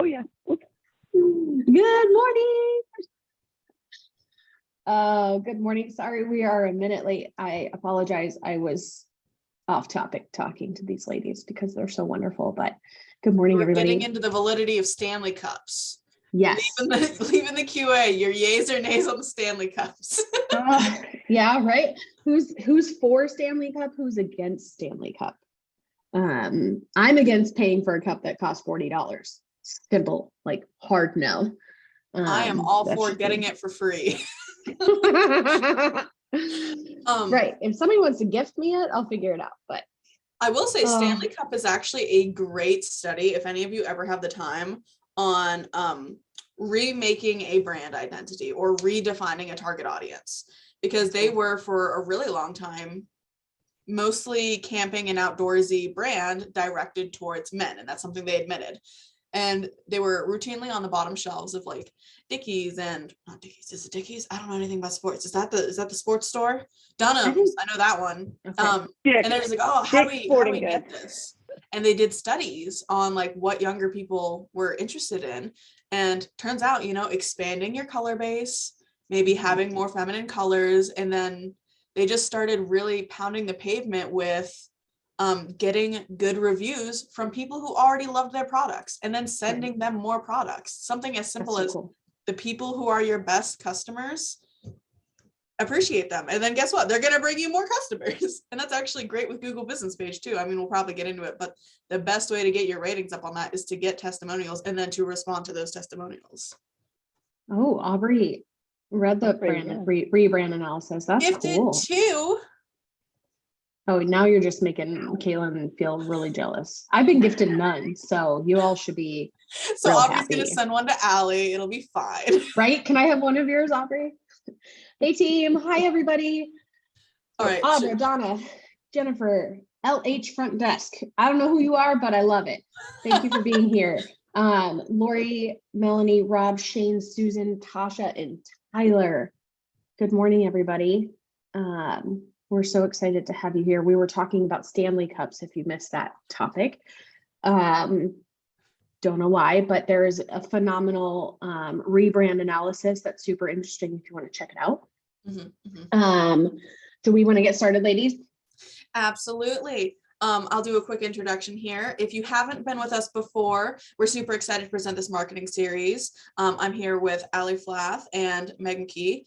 yeah. Good morning. Good morning. Sorry, we are a minute late. I apologize. I was off topic talking to these ladies because they're so wonderful, but good morning, We're everybody. getting into the validity of Stanley Cups. Yes. Leaving the QA, your yays or nays on the Stanley Cups. Yeah, right. Who's for Stanley Cup? Who's against Stanley Cup? I'm against paying for a cup that costs $40. Simple, like hard no. I am all for getting it for free. Right. If somebody wants to gift me it, I'll figure it out. But I will say Stanley Cup is actually a great study, if any of you ever have the time, on remaking a brand identity or redefining a target audience, because they were for a really long time mostly camping and outdoorsy brand directed towards men, and that's something they admitted. And they were routinely on the bottom shelves of like Dickies and not Dickies. Is it Dickies? I don't know anything about sports. Is that the sports store? Dunham's. I know that one. Yeah, and they're just like, oh, how do we get this? And they did studies on like what younger people were interested in. And turns out, expanding your color base, maybe having more feminine colors, and then they just started really pounding the pavement with getting good reviews from people who already loved their products and then sending them more products. Something as simple as the people who are your best customers, appreciate them. And then guess what? They're going to bring you more customers. And that's actually great with Google Business Page too. I mean, we'll probably get into it, but the best way to get your ratings up on that is to get testimonials and then to respond to those testimonials. Oh, Aubrey read the rebrand analysis. That's Gifted cool. Too. Oh, now you're just making Kaylin feel really jealous. I've been gifted none, so you all should be so Aubrey's going to send one to Allie. It'll be fine. Right? Can I have one of yours, Aubrey? Hey, team. Hi, everybody. All right. Aubrey, Donna, Jennifer, LH Front Desk. I don't know who you are, but I love it. Thank you for being here. Lori, Melanie, Rob, Shane, Susan, Tasha, and Tyler. Good morning, everybody. We're so excited to have you here. We were talking about Stanley Cups, if you missed that topic. Don't know why, but there is a phenomenal rebrand analysis that's super interesting if you want to check it out. Do we want to get started, ladies? Absolutely. I'll do a quick introduction here. If you haven't been with us before, we're super excited to present this marketing series. I'm here with Allie Flath and Megan Key.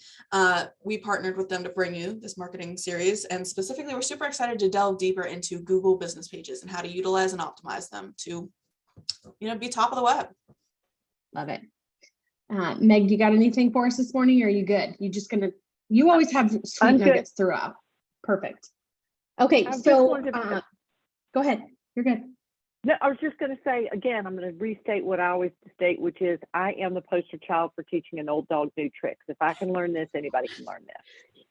We partnered with them to bring you this marketing series, and specifically, we're super excited to delve deeper into Google business pages and how to utilize and optimize them to, be top of the web. Love it. Meg, you got anything for us this morning, or are you good? You always have sweet nuggets throughout. Perfect. Okay, so go ahead. You're good. No, I was just going to say, again, I'm going to restate what I always state, which is I am the poster child for teaching an old dog new tricks. If I can learn this, anybody can learn this.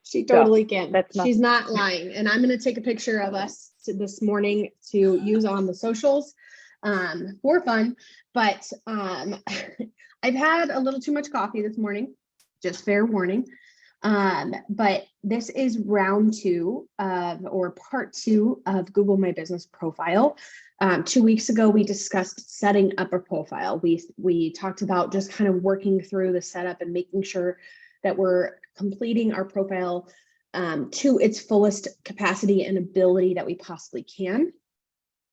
She totally can. She's not lying. And I'm going to take a picture of us this morning to use on the socials for fun. But I've had a little too much coffee this morning, just fair warning. But this is round 2 or part 2 of Google My Business Profile. 2 weeks ago, we discussed setting up a profile. We talked about just kind of working through the setup and making sure that we're completing our profile to its fullest capacity and ability that we possibly can.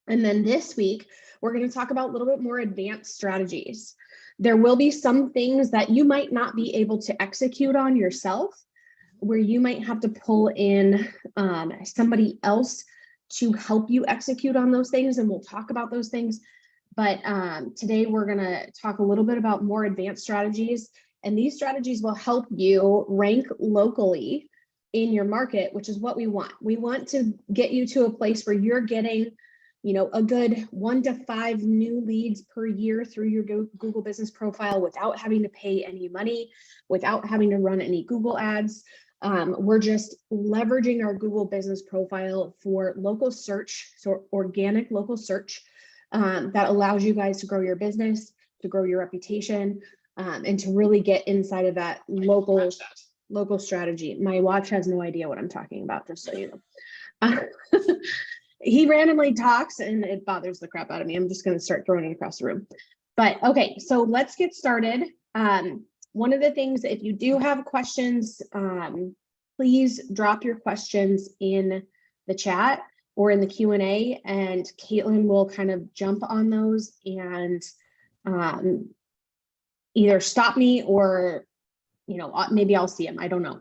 And then this week, we're going to talk about a little bit more advanced strategies. There will be some things that you might not be able to execute on yourself, where you might have to pull in somebody else to help you execute on those things, and we'll talk about those things. But today we're going to talk a little bit about more advanced strategies, and these strategies will help you rank locally in your market, which is what we want. We want to get you to a place where you're getting a good 1 to 5 new leads per year through your Google Business Profile without having to pay any money, without having to run any Google ads. We're just leveraging our Google Business Profile for local search, so organic local search that allows you guys to grow your business, to grow your reputation, and to really get inside of that local strategy. My watch has no idea what I'm talking about, just so you know. He randomly talks and it bothers the crap out of me. I'm just going to start throwing it across the room. But okay, so let's get started. One of the things, if you do have questions, please drop your questions in the chat or in the Q&A, and Caitlin will kind of jump on those and either stop me or, maybe I'll see them. I don't know.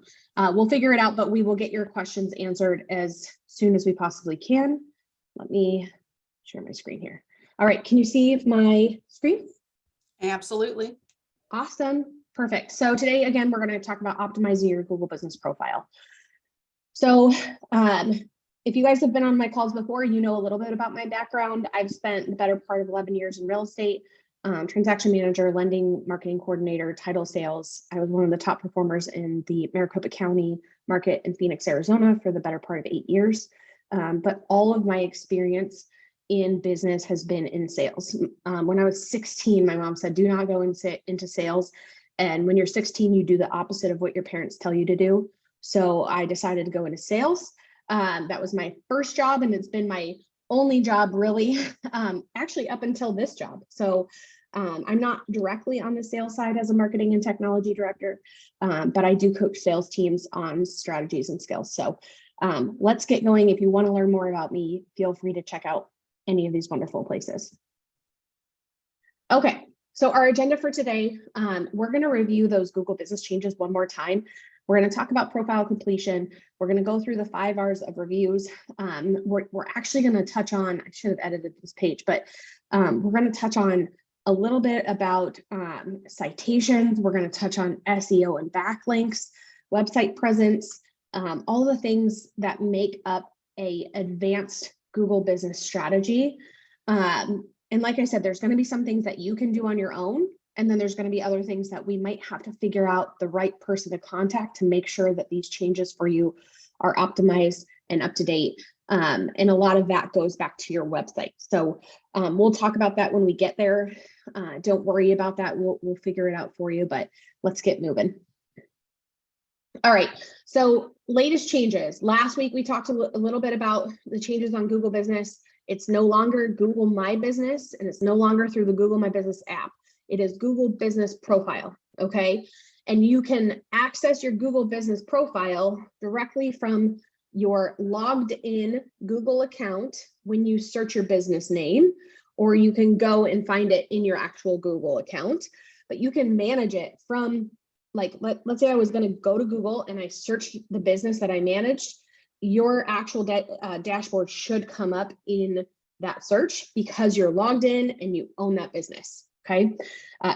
We'll figure it out, but we will get your questions answered as soon as we possibly can. Let me share my screen here. All right, can you see my screen? Absolutely. Awesome. Perfect. So today, again, we're going to talk about optimizing your Google business profile. So if you guys have been on my calls before, you know a little bit about my background. I've spent the better part of 11 years in real estate, transaction manager, lending, marketing coordinator, title sales. I was one of the top performers in the Maricopa County market in Phoenix, Arizona for the better part of 8 years. But all of my experience in business has been in sales. When I was 16, my mom said, do not go into sales. And when you're 16, you do the opposite of what your parents tell you to do. So I decided to go into sales. That was my first job, and it's been my only job really, actually up until this job. So I'm not directly on the sales side as a marketing and technology director, but I do coach sales teams on strategies and skills. So let's get going. If you want to learn more about me, feel free to check out any of these wonderful places. Okay, so our agenda for today, we're going to review those Google business changes one more time. We're going to talk about profile completion. We're going to go through the 5 R's of reviews. We're actually going to touch on, I should have edited this page, but we're going to touch on a little bit about citations. We're going to touch on SEO and backlinks, website presence, all the things that make up a advanced Google business strategy. And like I said, there's going to be some things that you can do on your own. And then there's going to be other things that we might have to figure out the right person to contact to make sure that these changes for you are optimized and up to date. And a lot of that goes back to your website. So we'll talk about that when we get there. Don't worry about that. We'll figure it out for you, but let's get moving. All right, so latest changes. Last week, we talked a little bit about the changes on Google Business. It's no longer Google My Business, and it's no longer through the Google My Business app. It is Google Business Profile, okay? And you can access your Google Business Profile directly from your logged in Google account when you search your business name, or you can go and find it in your actual Google account, but you can manage it from, like, let's say I was going to go to Google and I searched the business that I managed. Your actual dashboard should come up in that search because you're logged in and you own that business. Okay,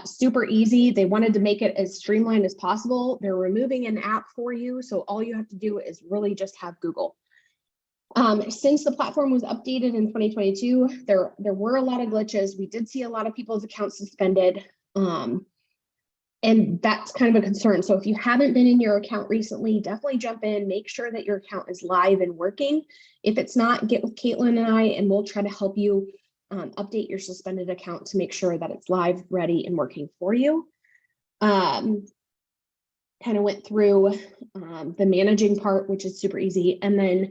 super easy. They wanted to make it as streamlined as possible. They're removing an app for you, so all you have to do is really just have Google. Since the platform was updated in 2022, there were a lot of glitches. We did see a lot of people's accounts suspended. And that's kind of a concern. So if you haven't been in your account recently, definitely jump in, make sure that your account is live and working. If it's not, get with Caitlin and I, and we'll try to help you update your suspended account to make sure that it's live, ready, and working for you. Kind of went through the managing part, which is super easy. And then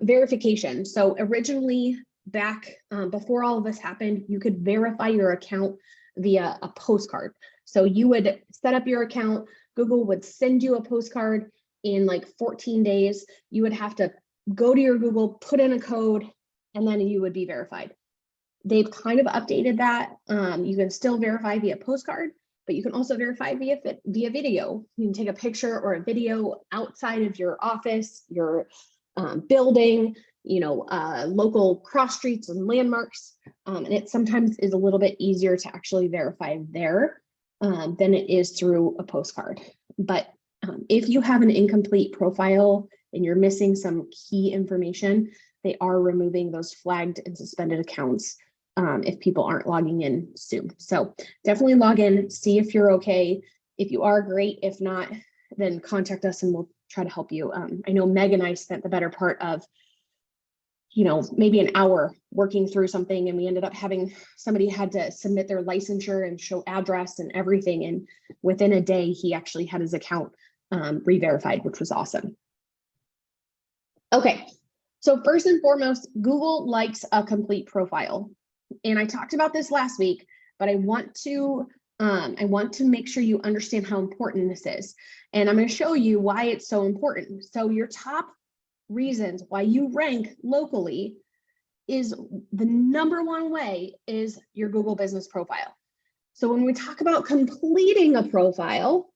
verification. So originally back before all of this happened, you could verify your account via a postcard. So you would set up your account, Google would send you a postcard in like 14 days. You would have to go to your Google, put in a code, and then you would be verified. They've kind of updated that. You can still verify via postcard, but you can also verify via video. You can take a picture or a video outside of your office, your building, local cross streets and landmarks. And it sometimes is a little bit easier to actually verify there than it is through a postcard. But if you have an incomplete profile and you're missing some key information, they are removing those flagged and suspended accounts if people aren't logging in soon. So definitely log in, see if you're okay. If you are, great. If not, then contact us and we'll try to help you. I know Meg and I spent the better part of maybe an hour working through something, and we ended up having somebody had to submit their licensure and show address and everything. And within a day, he actually had his account re-verified, which was awesome. Okay, so first and foremost, Google likes a complete profile. And I talked about this last week. but I want to make sure you understand how important this is. And I'm going to show you why it's so important. So your top reasons why you rank locally is the number one way is your Google business profile. So when we talk about completing a profile,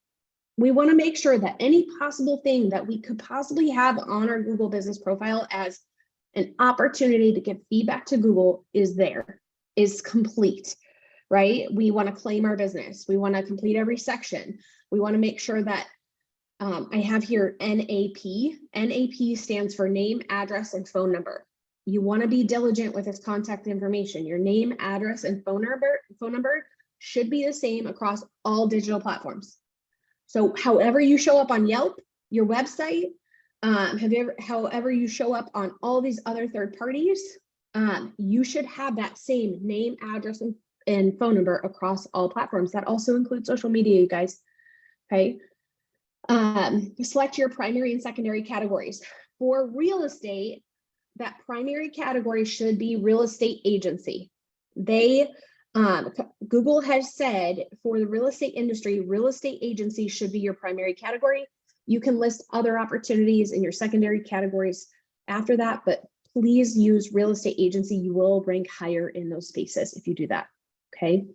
we want to make sure that any possible thing that we could possibly have on our Google business profile as an opportunity to give feedback to Google is complete, right? We want to claim our business. We want to complete every section. We want to make sure that I have here NAP. NAP stands for name, address, and phone number. You want to be diligent with this contact information. Your name, address, and phone number should be the same across all digital platforms. So however you show up on Yelp, your website, however you show up on all these other third parties, you should have that same name, address, and phone number across all platforms. That also includes social media, you guys. Okay. Select your primary and secondary categories. For real estate, that primary category should be real estate agency. Google has said for the real estate industry, real estate agency should be your primary category. You can list other opportunities in your secondary categories after that, but please use real estate agency. You will rank higher in those spaces if you do that, okay?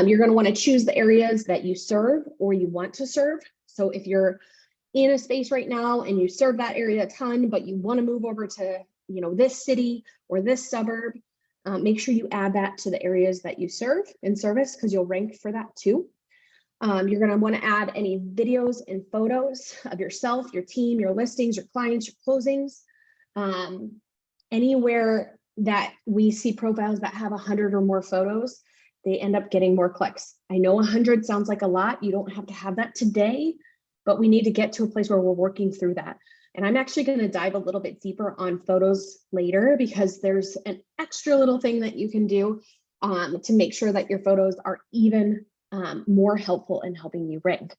You're gonna wanna choose the areas that you serve or you want to serve. So if you're in a space right now and you serve that area a ton, but you wanna move over to this city or this suburb, make sure you add that to the areas that you serve and service because you'll rank for that too. You're going to want to add any videos and photos of yourself, your team, your listings, your clients, your closings. Anywhere that we see profiles that have 100 or more photos, they end up getting more clicks. I know 100 sounds like a lot. You don't have to have that today, but we need to get to a place where we're working through that. And I'm actually going to dive a little bit deeper on photos later because there's an extra little thing that you can do to make sure that your photos are even more helpful in helping you rank.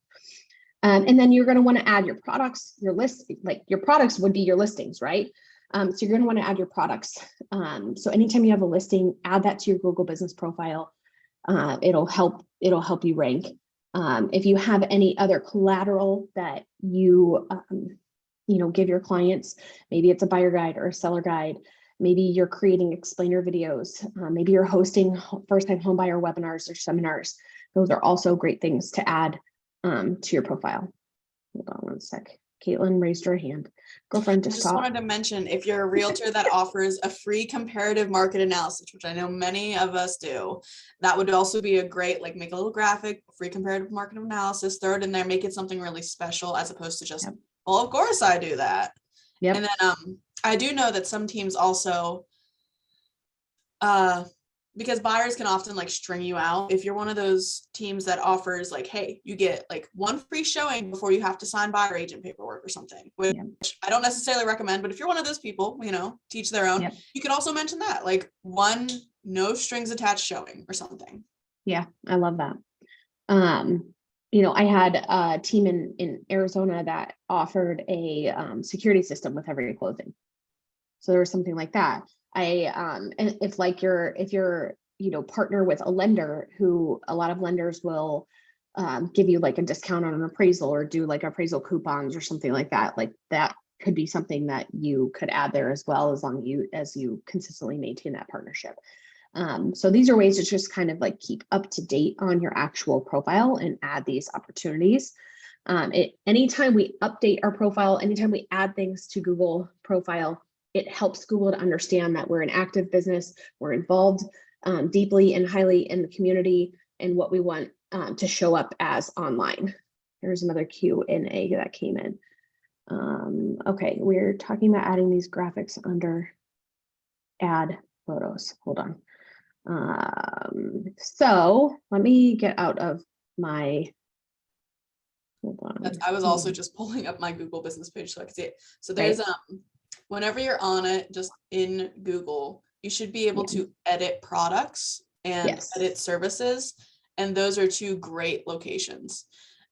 And then you're going to want to add your products, your list, like your products would be your listings, right? So you're going to want to add your products. So anytime you have a listing, add that to your Google business profile. It'll help you rank. If you have any other collateral that you give your clients, maybe it's a buyer guide or a seller guide, maybe you're creating explainer videos, maybe you're hosting first-time home buyer webinars or seminars. Those are also great things to add to your profile. Hold on one sec. Caitlin raised her hand. Girlfriend just wanted to mention, if you're a realtor that offers a free comparative market analysis, which I know many of us do, that would also be a great, make a little graphic, free comparative market analysis, throw it in there, make it something really special as opposed to just, well, of course I do that. Yep. And then I do know that some teams also, because buyers can often string you out. If you're one of those teams that offers hey, you get one free showing before you have to sign buyer agent paperwork or something, which I don't necessarily recommend, but if you're one of those people, teach their own, you can also mention that one no strings attached showing or something. Yeah, I love that. I had a team in Arizona that offered a security system with every closing. So there was something like that. And if you're partner with a lender who a lot of lenders will give you a discount on an appraisal or do appraisal coupons or something like that, that could be something that you could add there as well, as long as you consistently maintain that partnership. So these are ways to just kind of keep up to date on your actual profile and add these opportunities. Anytime we update our profile, anytime we add things to Google profile, it helps Google to understand that we're an active business, we're involved deeply and highly in the community and what we want to show up as online. There's another Q&A that came in. Okay, we're talking about adding these graphics under add photos. Hold on. So let me get out of my, hold on. I was also just pulling up my Google business page so I could see it. So there's, whenever you're on it, just in Google, you should be able to edit products and edit services. And those are two great locations.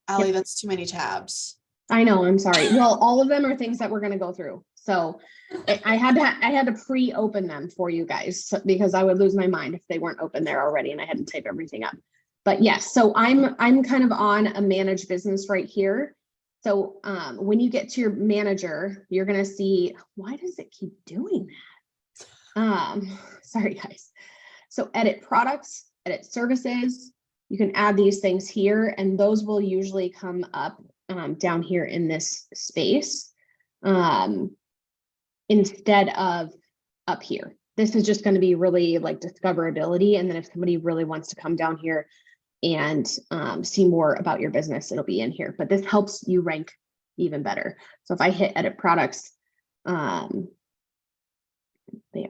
Allie, that's too many tabs. I know, I'm sorry. Well, all of them are things that we're going to go through. So I had to pre-open them for you guys because I would lose my mind if they weren't open there already and I hadn't typed everything up. But yes, so I'm kind of on a managed business right here. So when you get to your manager, you're going to see, why does it keep doing that? Sorry, guys. So edit products, edit services. You can add these things here, and those will usually come up down here in this space instead of up here. This is just going to be really like discoverability. And then if somebody really wants to come down here and see more about your business, it'll be in here. But this helps you rank even better. So if I hit edit products, they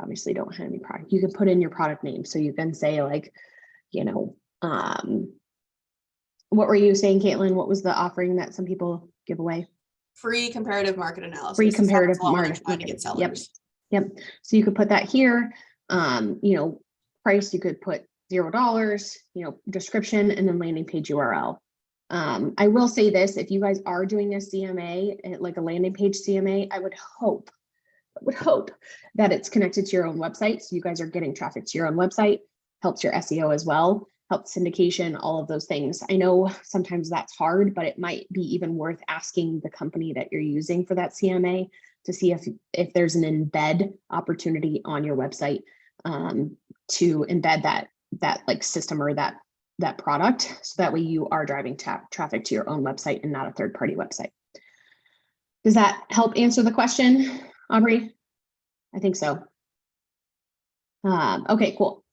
obviously don't have any product. You can put in your product name. So you can say like, you know, what were you saying, Caitlin? What was the offering that some people give away? Free comparative market analysis. Free comparative market. Trying to get sellers. Yep. So you could put that here. You know, price, you could put $0, you know, description, and then landing page URL. I will say this, if you guys are doing a CMA, like a landing page CMA, I would hope that it's connected to your own website. So you guys are getting traffic to your own website, helps your SEO as well, helps syndication, all of those things. I know sometimes that's hard, but it might be even worth asking the company that you're using for that CMA to see if there's an embed opportunity on your website to embed that like system or that product, so that way you are driving traffic to your own website and not a third-party website. Does that help answer the question, Aubrey? I think so. Okay, cool.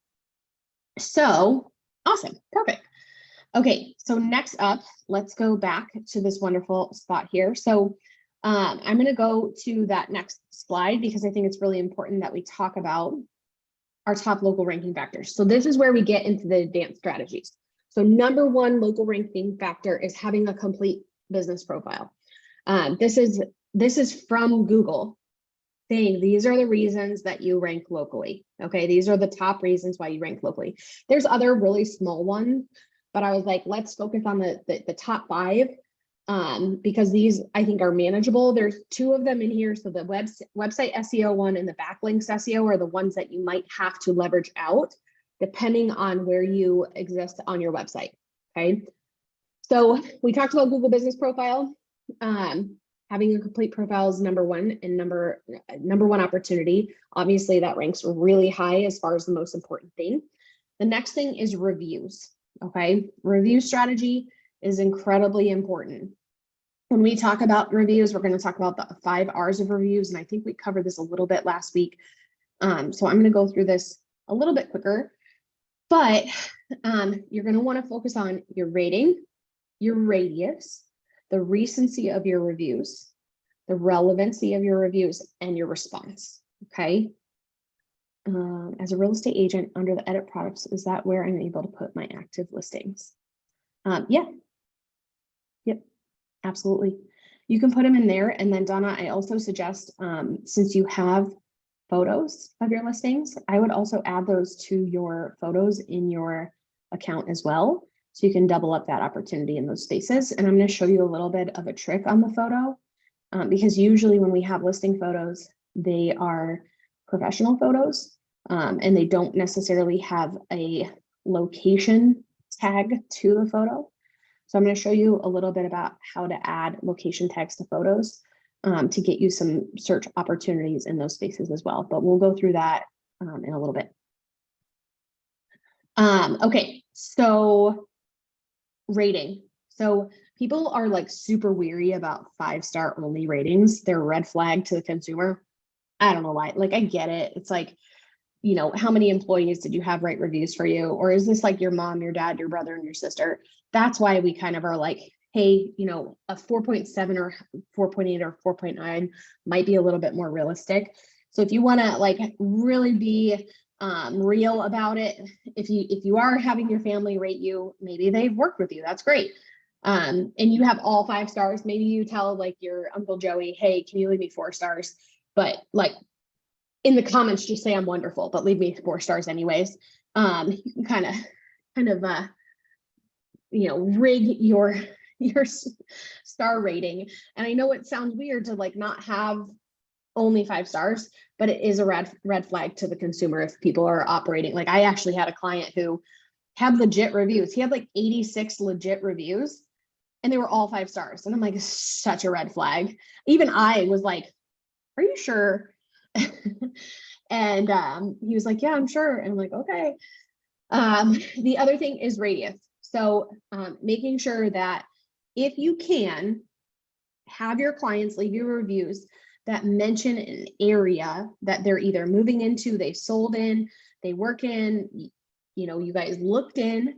So awesome, perfect. Okay, so next up, let's go back to this wonderful spot here. So I'm going to go to that next slide because I think it's really important that we talk about our top local ranking factors. So this is where we get into the advanced strategies. So number one local ranking factor is having a complete business profile. This is from Google saying these are the reasons that you rank locally. Okay, these are the top reasons why you rank locally. There's other really small ones, but I was like, let's focus on the top 5 because these I think are manageable. There's 2 of them in here. So the website SEO one and the backlinks SEO are the ones that you might have to leverage out depending on where you exist on your website. Okay, so we talked about Google Business Profile. Having a complete profile is number one and number one opportunity. Obviously, that ranks really high as far as the most important thing. The next thing is reviews. Okay, review strategy is incredibly important. When we talk about reviews, we're going to talk about the 5 R's of reviews, and I think we covered this a little bit last week. So I'm going to go through this a little bit quicker, but you're going to want to focus on your rating, your radius, the recency of your reviews, the relevancy of your reviews, and your response. Okay. As a real estate agent under the edit products, is that where I'm able to put my active listings? Yeah. Yep. Absolutely. You can put them in there. And then Donna, I also suggest, since you have photos of your listings, I would also add those to your photos in your account as well. So you can double up that opportunity in those spaces. And I'm going to show you a little bit of a trick on the photo because usually when we have listing photos, they are professional photos and they don't necessarily have a location tag to the photo. So I'm going to show you a little bit about how to add location tags to photos to get you some search opportunities in those spaces as well. But we'll go through that in a little bit. Okay, so rating. So people are like super weary about 5-star only ratings. They're a red flag to the consumer. I don't know why. Like, I get it. It's like, you know, how many employees did you have write reviews for you? Or is this like your mom, your dad, your brother, and your sister? That's why we kind of are like, hey, you know, a 4.7 or 4.8 or 4.9 might be a little bit more realistic. So if you want to like really be real about it, if you are having your family rate you, maybe they've worked with you, that's great. And you have all 5 stars, maybe you tell like your Uncle Joey, hey, can you leave me 4 stars? But like in the comments, just say I'm wonderful, but leave me 4 stars anyways. You can kind of you know, rig your star rating. And I know it sounds weird to like not have only 5 stars, but it is a red flag to the consumer if people are operating. Like I actually had a client who had legit reviews. He had like 86 legit reviews and they were all 5 stars. And I'm like, such a red flag. Even I was like, are you sure? And he was like, yeah, I'm sure. And I'm like, okay. The other thing is radius. So making sure that if you can have your clients leave you reviews that mention an area that they're either moving into, they sold in, they work in, you know, you guys looked in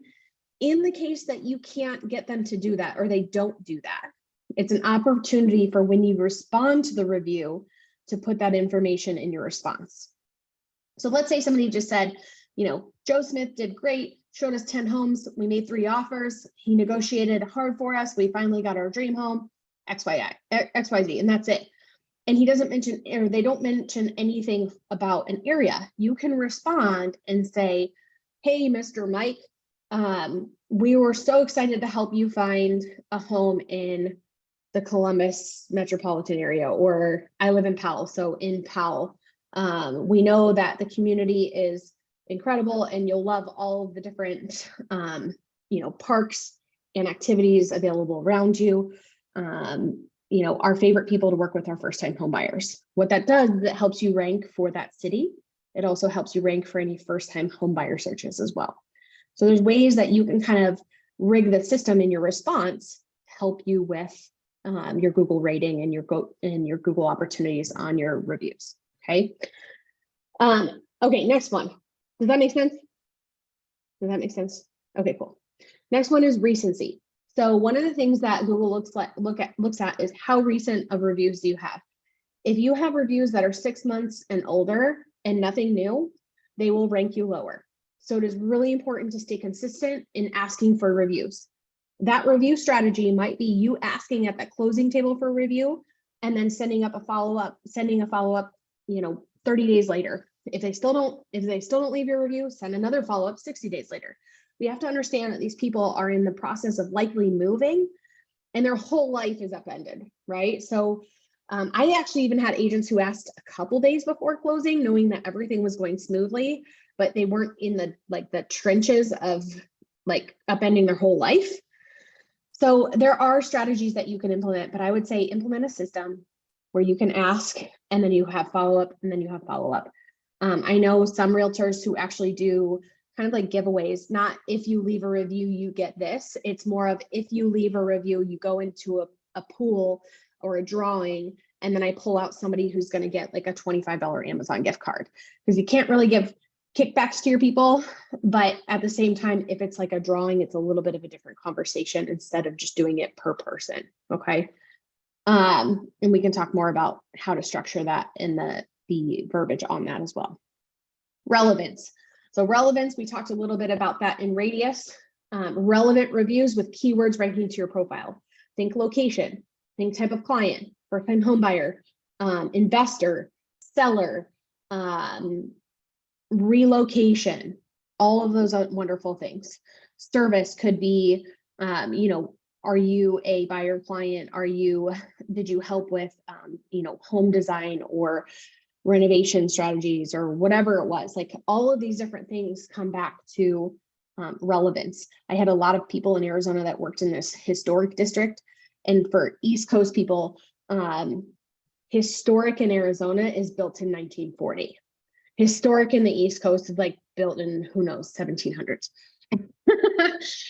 the case that you can't get them to do that or they don't do that. It's an opportunity for when you respond to the review to put that information in your response. So let's say somebody just said, you know, Joe Smith did great, showed us 10 homes, we made 3 offers, he negotiated hard for us, we finally got our dream home, XYZ, and that's it. And he doesn't mention, or they don't mention anything about an area. You can respond and say, hey, Mr. Mike, we were so excited to help you find a home in the Columbus metropolitan area, or I live in Powell, so in Powell. We know that the community is incredible and you'll love all of the different, you know, parks and activities available around you. You know, our favorite people to work with are first-time home buyers. What that does is it helps you rank for that city. It also helps you rank for any first-time home buyer searches as well. So there's ways that you can kind of rig the system in your response to help you with your Google rating and your Google opportunities on your reviews. Okay. Okay, next one. Does that make sense? Does that make sense? Okay, cool. Next one is recency. So one of the things that Google looks at is how recent of reviews do you have. If you have reviews that are 6 months and older and nothing new, they will rank you lower. So it is really important to stay consistent in asking for reviews. That review strategy might be you asking at that closing table for a review and then sending a follow-up, you know, 30 days later. If they still don't leave your review, send another follow-up 60 days later. We have to understand that these people are in the process of likely moving and their whole life is upended, right? So I actually even had agents who asked a couple days before closing, knowing that everything was going smoothly, but they weren't in the trenches of like upending their whole life. So there are strategies that you can implement, but I would say implement a system where you can ask and then you have follow-up and then you have follow-up. I know some realtors who actually do kind of like giveaways, not if you leave a review, you get this. It's more of if you leave a review, you go into a pool or a drawing, and then I pull out somebody who's going to get like a $25 Amazon gift card, because you can't really give kickbacks to your people. But at the same time, if it's like a drawing, it's a little bit of a different conversation instead of just doing it per person. Okay. And we can talk more about how to structure that in the verbiage on that as well. Relevance. So relevance, we talked a little bit about that in radius. Relevant reviews with keywords ranking to your profile. Think location, think type of client, first-time home buyer, investor, seller, relocation, all of those are wonderful things. Service could be, you know, are you a buyer client? Did you help with, you know, home design or renovation strategies or whatever it was? Like all of these different things come back to relevance. I had a lot of people in Arizona that worked in this historic district. And for East Coast people, historic in Arizona is built in 1940. Historic in the East Coast is like built in, who knows, 1700s.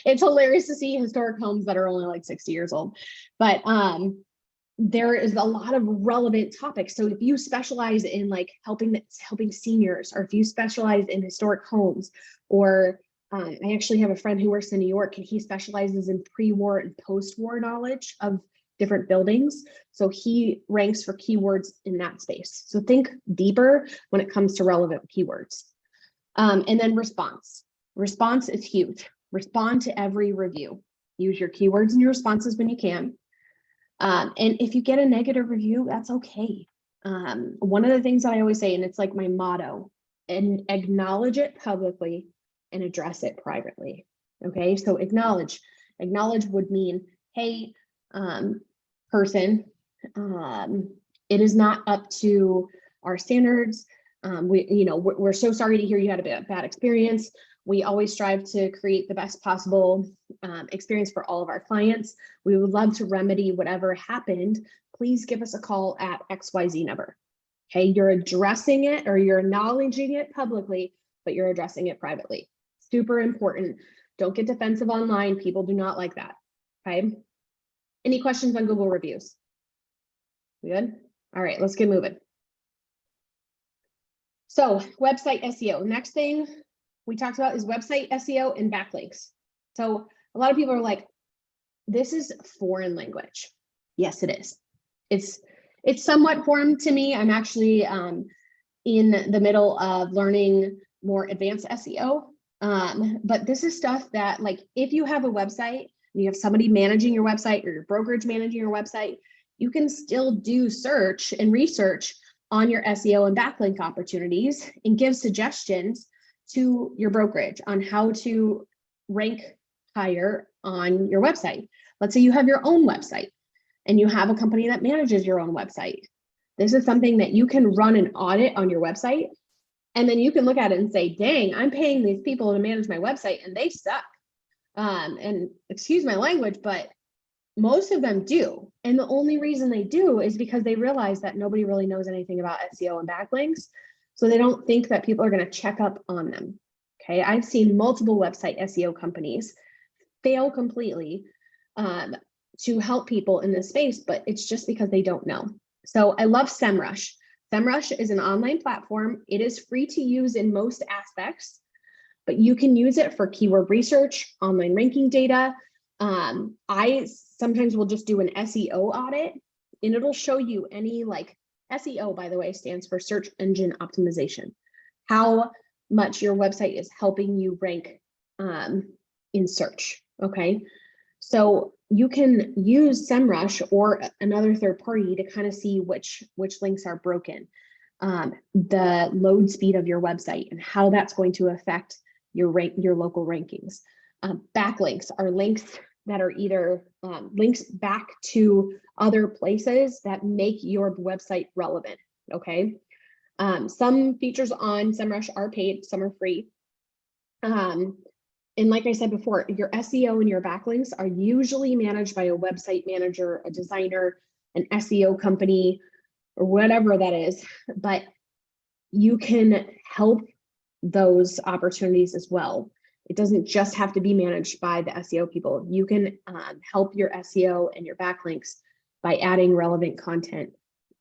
It's hilarious to see historic homes that are only like 60 years old. But there is a lot of relevant topics. So if you specialize in like helping seniors, or if you specialize in historic homes, or I actually have a friend who works in New York and he specializes in pre-war and post-war knowledge of different buildings. So he ranks for keywords in that space. So think deeper when it comes to relevant keywords. And then response. Response is huge. Respond to every review. Use your keywords in your responses when you can. And if you get a negative review, that's okay. One of the things that I always say, and it's like my motto, and acknowledge it publicly and address it privately. Okay, so acknowledge would mean, hey, person, It is not up to our standards. We're so sorry to hear you had a bad experience. We always strive to create the best possible experience for all of our clients. We would love to remedy whatever happened. Please give us a call at XYZ number. Okay, you're addressing it or you're acknowledging it publicly, but you're addressing it privately. Super important. Don't get defensive online. People do not like that. Okay. Any questions on Google reviews? We good? All right, let's get moving. So website SEO. Next thing we talked about is website SEO and backlinks. So a lot of people are like, this is foreign language. Yes, it is. It's somewhat foreign to me. I'm actually in the middle of learning more advanced SEO. But this is stuff that, like, if you have a website and you have somebody managing your website or your brokerage managing your website, you can still do search and research on your SEO and backlink opportunities and give suggestions to your brokerage on how to rank higher on your website. Let's say you have your own website and you have a company that manages your own website. This is something that you can run an audit on your website. And then you can look at it and say, dang, I'm paying these people to manage my website and they suck. And excuse my language, but most of them do. And the only reason they do is because they realize that nobody really knows anything about SEO and backlinks. So they don't think that people are going to check up on them. Okay. I've seen multiple website SEO companies fail completely to help people in this space, but it's just because they don't know. So I love SEMrush. SEMrush is an online platform. It is free to use in most aspects, but you can use it for keyword research, online ranking data. I sometimes will just do an SEO audit and it'll show you any, like, SEO, by the way, stands for search engine optimization, how much your website is helping you rank in search. Okay. So you can use SEMrush or another third party to kind of see which links are broken, the load speed of your website and how that's going to affect your local rankings. Backlinks are links that are either links back to other places that make your website relevant. Okay. Some features on SEMrush are paid, some are free. And like I said before, your SEO and your backlinks are usually managed by a website manager, a designer, an SEO company, or whatever that is, but you can help those opportunities as well. It doesn't just have to be managed by the SEO people. You can help your SEO and your backlinks by adding relevant content,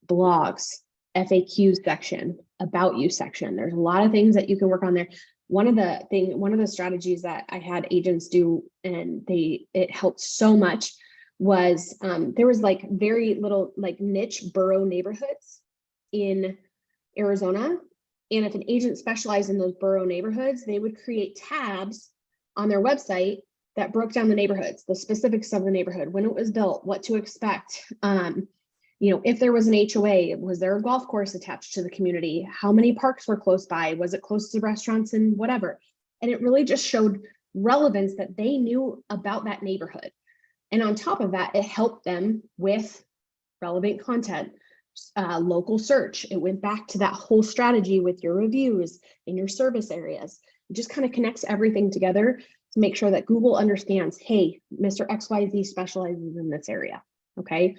blogs, FAQ section, about you section. There's a lot of things that you can work on there. One of the strategies that I had agents do, and it helped so much, was there was like very little like niche borough neighborhoods in Arizona. And if an agent specialized in those borough neighborhoods, they would create tabs on their website that broke down the neighborhoods, the specifics of the neighborhood, when it was built, what to expect. If there was an HOA, was there a golf course attached to the community? How many parks were close by? Was it close to restaurants and whatever? And it really just showed relevance that they knew about that neighborhood. And on top of that, it helped them with relevant content, local search. It went back to that whole strategy with your reviews and your service areas. It just kind of connects everything together to make sure that Google understands, hey, Mr. XYZ specializes in this area. Okay.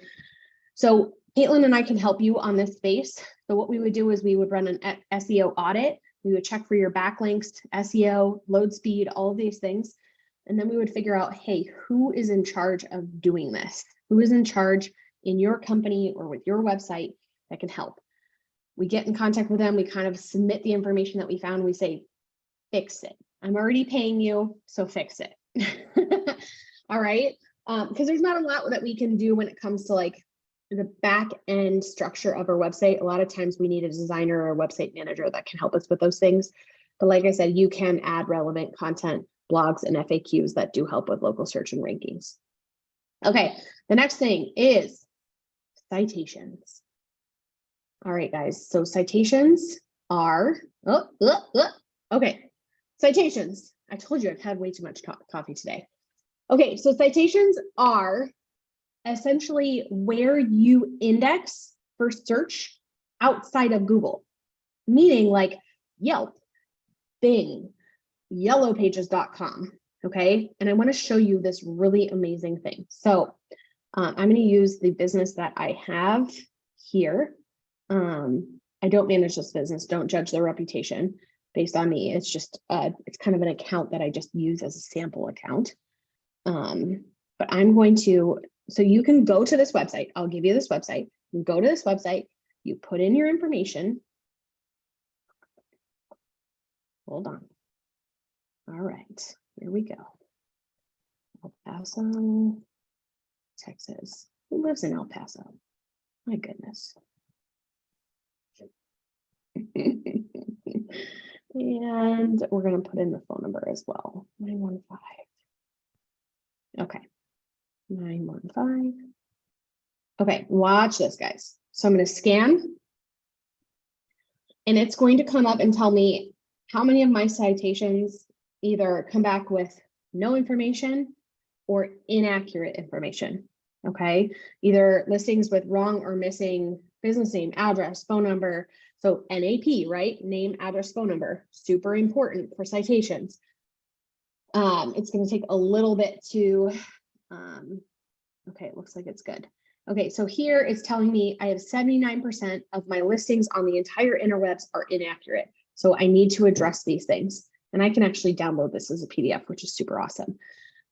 So Caitlin and I can help you on this space. So what we would do is we would run an SEO audit. We would check for your backlinks, SEO, load speed, all of these things. And then we would figure out, hey, who is in charge of doing this? Who is in charge in your company or with your website that can help? We get in contact with them. We kind of submit the information that we found. We say, fix it. I'm already paying you, so fix it. All right. Because there's not a lot that we can do when it comes to like the back end structure of our website. A lot of times we need a designer or a website manager that can help us with those things. But like I said, you can add relevant content, blogs, and FAQs that do help with local search and rankings. Okay, the next thing is citations. All right, guys. So citations are, okay. Citations. I told you I've had way too much coffee today. Okay, so citations are essentially where you index for search outside of Google, meaning like Yelp, Bing, yellowpages.com. Okay. And I want to show you this really amazing thing. So I'm going to use the business that I have here. I don't manage this business. Don't judge their reputation based on me. It's just, it's kind of an account that I just use as a sample account. But I'm going to, so you can go to this website. I'll give you this website. You go to this website, you put in your information. Hold on. All right, here we go. El Paso, Texas. Who lives in El Paso? My goodness. And we're going to put in the phone number as well. 915. Okay. 915. Okay, watch this, guys. So I'm going to scan. And it's going to come up and tell me how many of my citations either come back with no information or inaccurate information. Okay, either listings with wrong or missing business name, address, phone number. So NAP, right? Name, address, phone number, super important for citations. It's going to take a little bit to, okay, it looks like it's good. Okay, so here it's telling me I have 79% of my listings on the entire interwebs are inaccurate. So I need to address these things. And I can actually download this as a PDF, which is super awesome.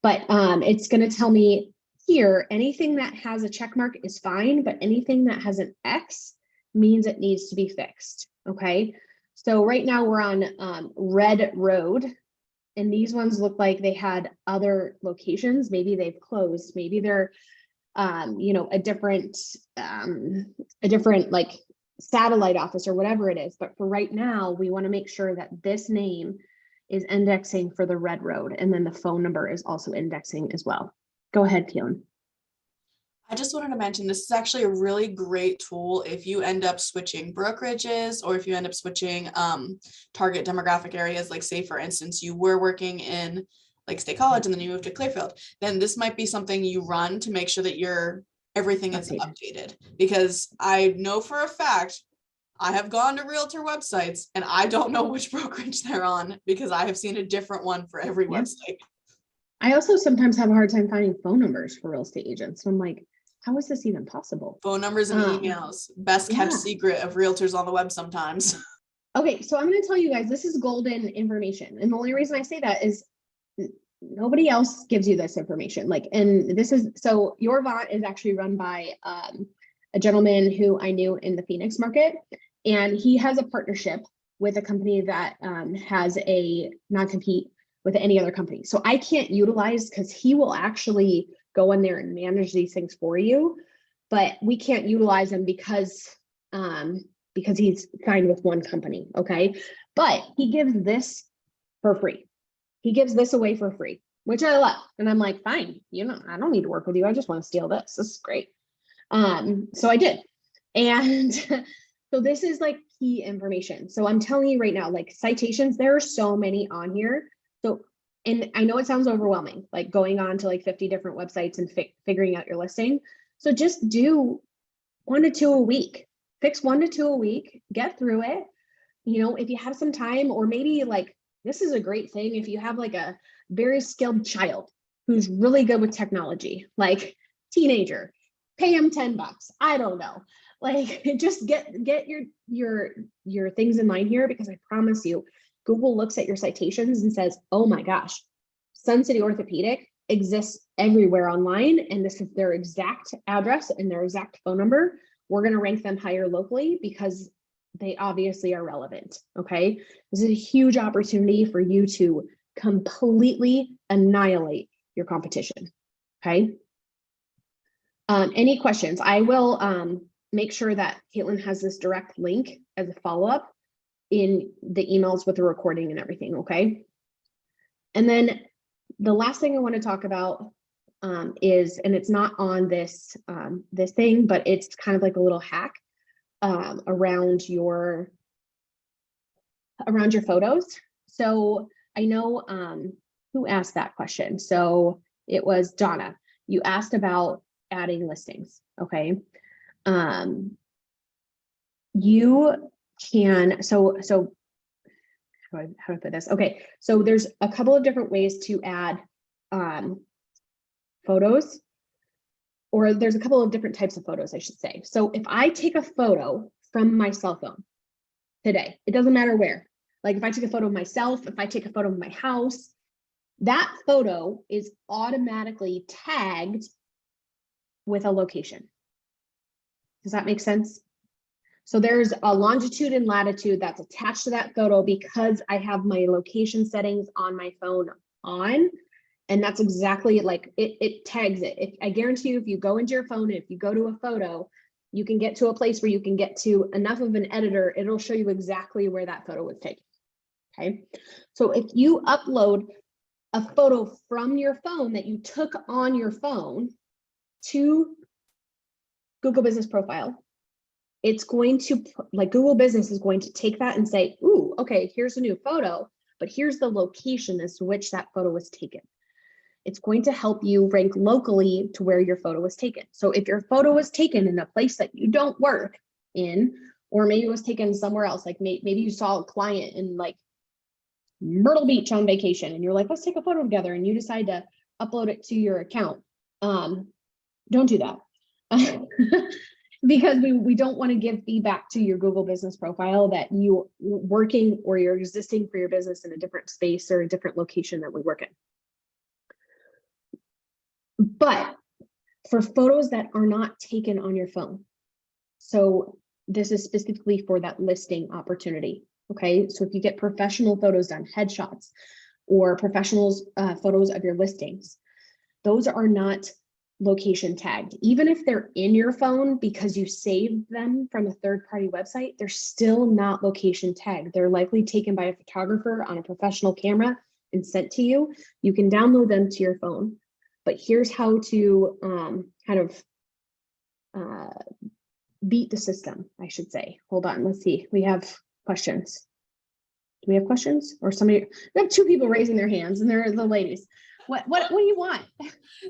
But it's going to tell me here, anything that has a check mark is fine, but anything that has an X means it needs to be fixed. Okay, so right now we're on Red Road, and these ones look like they had other locations. Maybe they've closed. Maybe they're, you know, a different like satellite office or whatever it is. But for right now, we want to make sure that this name is indexing for the Red Road, and then the phone number is also indexing as well. Go ahead, Keelan. I just wanted to mention this is actually a really great tool if you end up switching brokerages or if you end up switching target demographic areas. Like say, for instance, you were working in like State College and then you moved to Clearfield, then this might be something you run to make sure that everything is updated. Because I know for a fact, I have gone to realtor websites and I don't know which brokerage they're on because I have seen a different one for every website. I also sometimes have a hard time finding phone numbers for real estate agents. So I'm like, how is this even possible? Phone numbers and emails, best kept secret of realtors on the web sometimes. Okay, so I'm going to tell you guys, this is golden information. And the only reason I say that is nobody else gives you this information. Like, and this is, so your Vaunt is actually run by a gentleman who I knew in the Phoenix market. And he has a partnership with a company that has a non-compete with any other company. So I can't utilize, because he will actually go in there and manage these things for you, but we can't utilize him because he's signed with one company. Okay. But he gives this for free. He gives this away for free, which I love. And I'm like, fine, you know, I don't need to work with you. I just want to steal this. This is great. So I did. And so this is like key information. So I'm telling you right now, like citations, there are so many on here. So, and I know it sounds overwhelming, like going on to like 50 different websites and figuring out your listing. So just do 1 to 2 a week, fix 1 to 2 a week, get through it. You know, if you have some time, or maybe like, this is a great thing. If you have like a very skilled child who's really good with technology, like teenager, pay him $10. I don't know. Like just get your things in line here, because I promise you, Google looks at your citations and says, oh my gosh, Sun City Orthopedic exists everywhere online, and this is their exact address and their exact phone number. We're going to rank them higher locally because they obviously are relevant. Okay. This is a huge opportunity for you to completely annihilate your competition. Okay. Any questions? I will make sure that Caitlin has this direct link as a follow-up in the emails with the recording and everything. Okay. And then the last thing I want to talk about is, and it's not on this this thing, but it's kind of like a little hack around your photos. So I know who asked that question. So it was Donna. You asked about adding listings. Okay. you can, so how do I put this? Okay, so there's a couple of different ways to add photos, or there's a couple of different types of photos, I should say. So if I take a photo from my cell phone today, it doesn't matter where. Like if I take a photo of myself, if I take a photo of my house, that photo is automatically tagged with a location. Does that make sense? So there's a longitude and latitude that's attached to that photo because I have my location settings on my phone on. And that's exactly like it tags it. I guarantee you, if you go into your phone, and if you go to a photo, you can get to a place where you can get to enough of an editor, it'll show you exactly where that photo was taken. Okay. So if you upload a photo from your phone that you took on your phone to Google Business Profile, it's going to, like, Google Business is going to take that and say, ooh, okay, here's a new photo, but here's the location as to which that photo was taken. It's going to help you rank locally to where your photo was taken. So if your photo was taken in a place that you don't work in, or maybe it was taken somewhere else, like maybe you saw a client in like Myrtle Beach on vacation and you're like, let's take a photo together, and you decide to upload it to your account. Don't do that. Because we don't want to give feedback to your Google Business Profile that you working or you're existing for your business in a different space or a different location that we work in. But for photos that are not taken on your phone, so this is specifically for that listing opportunity. Okay, so if you get professional photos done, headshots, or professionals photos of your listings, those are not location tagged. Even if they're in your phone because you saved them from a third-party website, they're still not location tagged. They're likely taken by a photographer on a professional camera and sent to you. You can download them to your phone, but here's how to beat the system, I should say. Hold on, let's see. We have questions. Do we have questions? Or somebody? We have two people raising their hands, and they're the ladies. What do you want?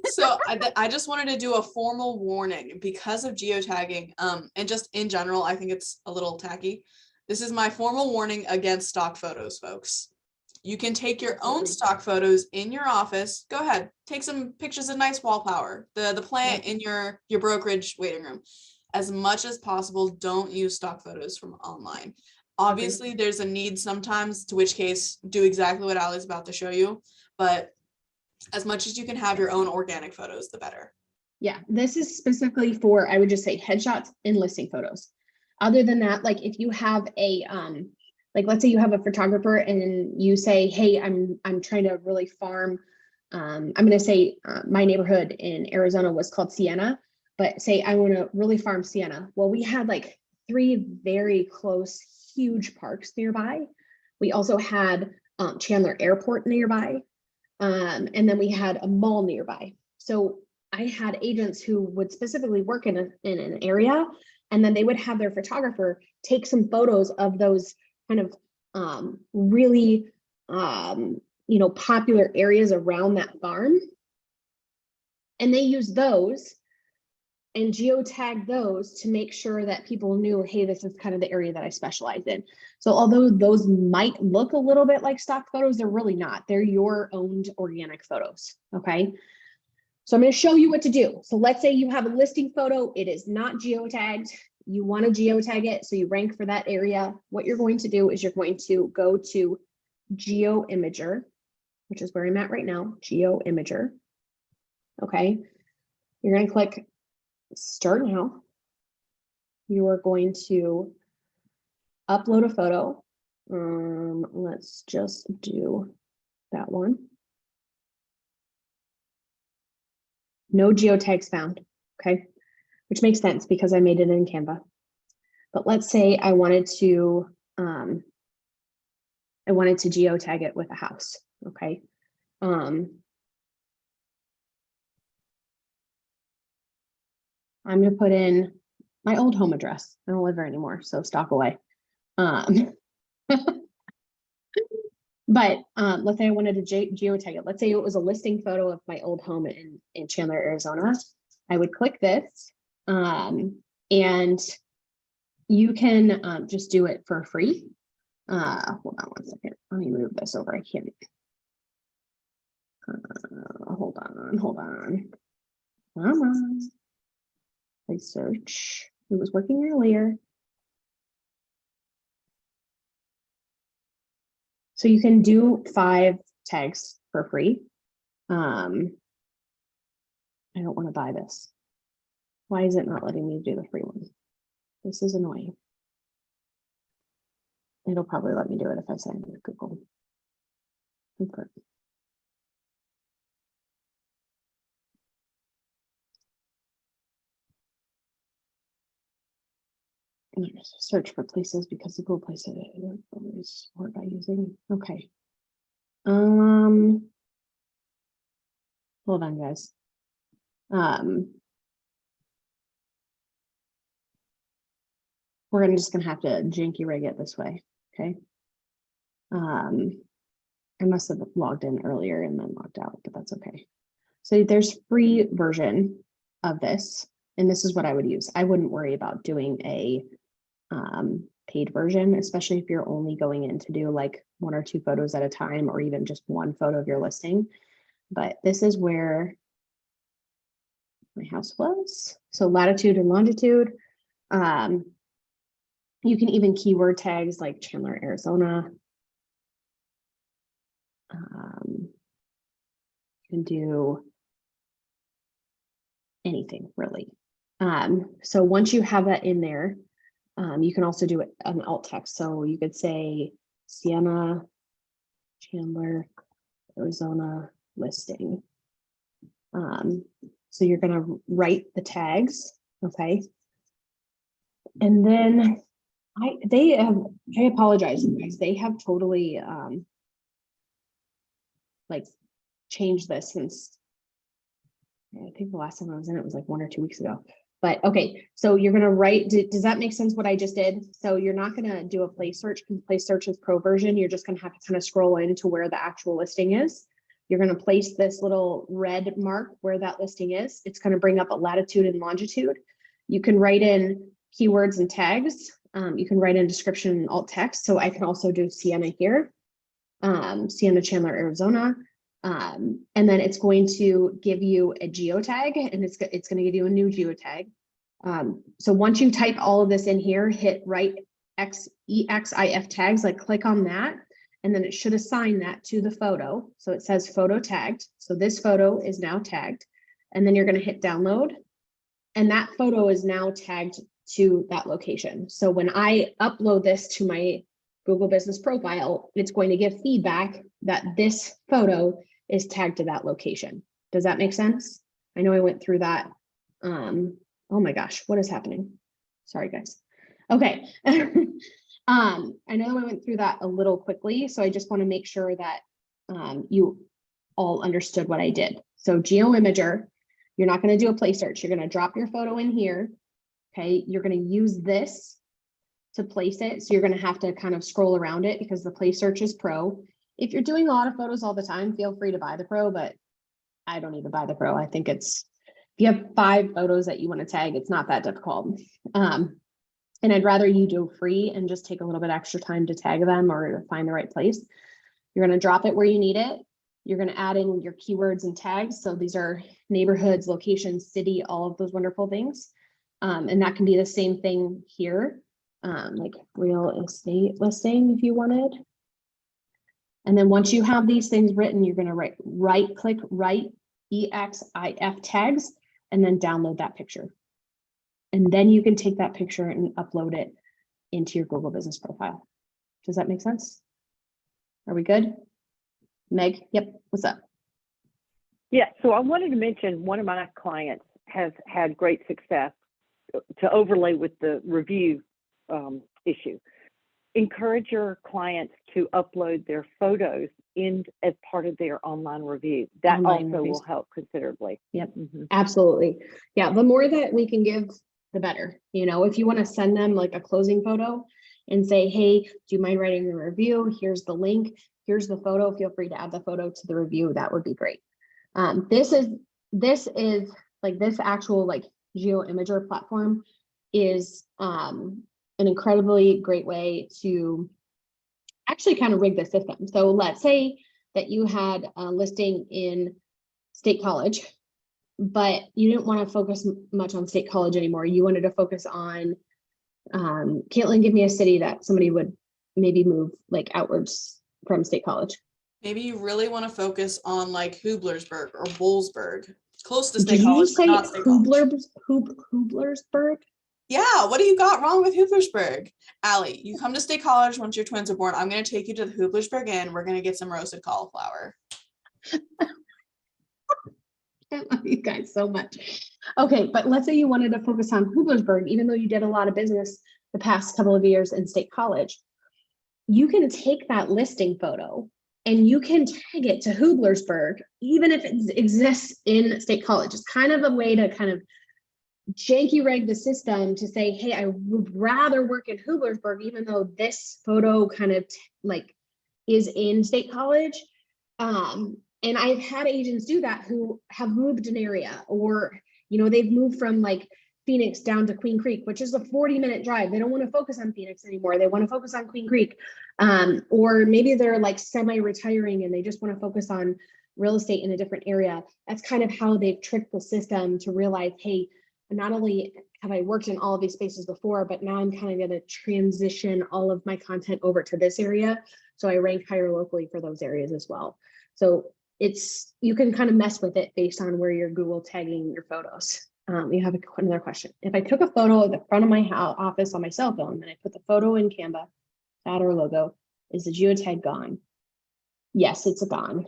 So I just wanted to do a formal warning because of geotagging, and just in general, I think it's a little tacky. This is my formal warning against stock photos, folks. You can take your own stock photos in your office. Go ahead, take some pictures of nice wallpaper, the plant in your brokerage waiting room. As much as possible, don't use stock photos from online. Obviously, there's a need sometimes, to which case do exactly what Allie's about to show you, but as much as you can have your own organic photos, the better. Yeah, this is specifically for, I would just say, headshots and listing photos. Other than that, like if you have a, like let's say you have a photographer and you say, hey, I'm trying to really farm, I'm going to say my neighborhood in Arizona was called Sienna, but say I want to really farm Sienna. Well, we had like 3 very close, huge parks nearby. We also had Chandler Airport nearby. And then we had a mall nearby. So I had agents who would specifically work in an area, and then they would have their photographer take some photos of those kind of really, popular areas around that farm. And they use those and geotag those to make sure that people knew, hey, this is kind of the area that I specialize in. So although those might look a little bit like stock photos, they're really not. They're your owned organic photos, okay? So I'm going to show you what to do. So let's say you have a listing photo. It is not geotagged. You want to geotag it so you rank for that area. What you're going to do is you're going to go to GeoImager, which is where I'm at right now, GeoImager, okay? You're going to click Start Now. You are going to upload a photo. Let's just do that one. No geotags found, okay? Which makes sense because I made it in Canva. But let's say I wanted to geotag it with a house, okay? I'm going to put in my old home address. I don't live there anymore, so stock away. But let's say I wanted to geotag it. Let's say it was a listing photo of my old home in Chandler, Arizona. I would click this, and you can just do it for free. Hold on one second. Let me move this over. I can't. Hold on. Come on. I search. It was working earlier. So you can do 5 tags for free. I don't want to buy this. Why is it not letting me do the free one? This is annoying. It'll probably let me do it if I say I'm going to Google. Confirm. Search for places because the Google places is support by using. Okay. Hold on, guys. We're just gonna have to janky rig it this way. Okay. I must have logged in earlier and then logged out, but that's okay. So there's free version of this, and this is what I would use. I wouldn't worry about doing a paid version, especially if you're only going in to do like 1 or 2 photos at a time, or even just 1 photo of your listing. But this is where my house was. So latitude and longitude. You can even keyword tags like Chandler, Arizona. You can do anything really. So once you have that in there, you can also do it an alt text. So you could say Sienna, Chandler, Arizona listing. So you're going to write the tags. Okay. And then I apologize, guys. They have totally like changed this since I think the last time I was in it was like 1 or 2 weeks ago. But okay, so you're going to write, does that make sense what I just did? So you're not going to do a place search because place search is pro version. You're just going to have to kind of scroll into where the actual listing is. You're going to place this little red mark where that listing is. It's going to bring up a latitude and longitude. You can write in keywords and tags. You can write in description and alt text. So I can also do Sienna here, Sienna, Chandler, Arizona. And then it's going to give you a geotag, and it's going to give you a new geotag. So once you type all of this in here, hit write EXIF tags, like click on that, and then it should assign that to the photo. So it says photo tagged. So this photo is now tagged, and then you're going to hit download, and that photo is now tagged to that location. So when I upload this to my Google Business profile, it's going to give feedback that this photo is tagged to that location. Does that make sense? I know I went through that. Oh my gosh, what is happening? Sorry, guys. Okay. I know I went through that a little quickly, so I just want to make sure that you all understood what I did. So GeoImager, you're not going to do a place search. You're going to drop your photo in here. Okay. You're going to use this to place it. So you're going to have to kind of scroll around it because the place search is pro. If you're doing a lot of photos all the time, feel free to buy the pro, but I don't need to buy the pro. I think it's, if you have 5 photos that you want to tag, it's not that difficult. And I'd rather you do free and just take a little bit extra time to tag them or find the right place. You're going to drop it where you need it. You're going to add in your keywords and tags. So these are neighborhoods, locations, city, all of those wonderful things. And that can be the same thing here. Like real estate listing if you wanted. And then once you have these things written, you're going to right click write EXIF tags and then download that picture. And then you can take that picture and upload it into your Google Business profile. Does that make sense? Are we good? Meg, yep, what's up? Yeah, so I wanted to mention one of my clients has had great success to overlay with the review issue. Encourage your clients to upload their photos in as part of their online review. That online also reviews will help considerably. Yep, absolutely. Yeah, the more that we can give, the better. You know, if you want to send them like a closing photo and say, hey, do you mind writing a review? Here's the link. Here's the photo. Feel free to add the photo to the review. That would be great. This is like this actual like GeoImager platform is an incredibly great way to actually kind of rig the system. So let's say that you had a listing in State College, but you didn't want to focus much on State College anymore. You wanted to focus on, Caitlin, give me a city that somebody would maybe move like outwards from State College. Maybe you really want to focus on like Hublersburg or Bollesburg, close to Did State you College, just but say not State College. Hublersburg? Yeah, what do you got wrong with Hublersburg? Allie, you come to State College once your twins are born. I'm going to take you to the Hublersburg Inn. We're going to get some roasted cauliflower. I love you guys so much. Okay, but let's say you wanted to focus on Hublersburg, even though you did a lot of business the past couple of years in State College. You can take that listing photo and you can tag it to Hublersburg, even if it exists in State College. It's kind of a way to kind of janky rig the system to say, hey, I would rather work in Hublersburg, even though this photo kind of like is in State College. And I've had agents do that who have moved an area, or, you know, they've moved from like Phoenix down to Queen Creek, which is a 40-minute drive. They don't want to focus on Phoenix anymore. They want to focus on Queen Creek. Or maybe they're like semi-retiring and they just want to focus on real estate in a different area. That's kind of how they've tricked the system to realize, hey, not only have I worked in all of these spaces before, but now I'm kind of going to transition all of my content over to this area. So I rank higher locally for those areas as well. So you can kind of mess with it based on where you're Google tagging your photos. You have another question. If I took a photo of the front of my office on my cell phone and I put the photo in Canva, add our logo, is the geotag gone? Yes, it's gone.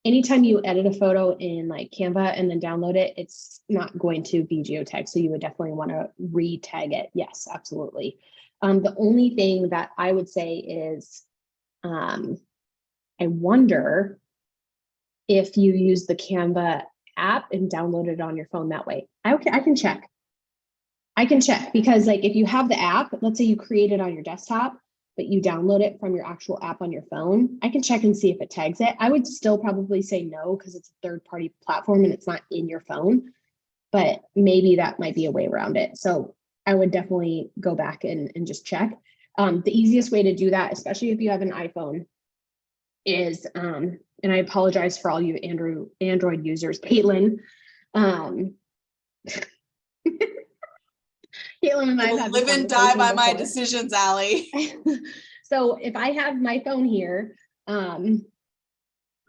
Anytime you edit a photo in like Canva and then download it, it's not going to be geotagged. So you would definitely want to re-tag it. Yes, absolutely. The only thing that I would say is, I wonder if you use the Canva app and download it on your phone that way. I can check. I can check because like if you have the app, let's say you create it on your desktop, but you download it from your actual app on your phone, I can check and see if it tags it. I would still probably say no because it's a third-party platform and it's not in your phone, but maybe that might be a way around it. So I would definitely go back and just check. The easiest way to do that, especially if you have an iPhone, is, and I apologize for all you Android users, Caitlin. Caitlin and I have live and die by my decisions, Allie. So if I have my phone here, hold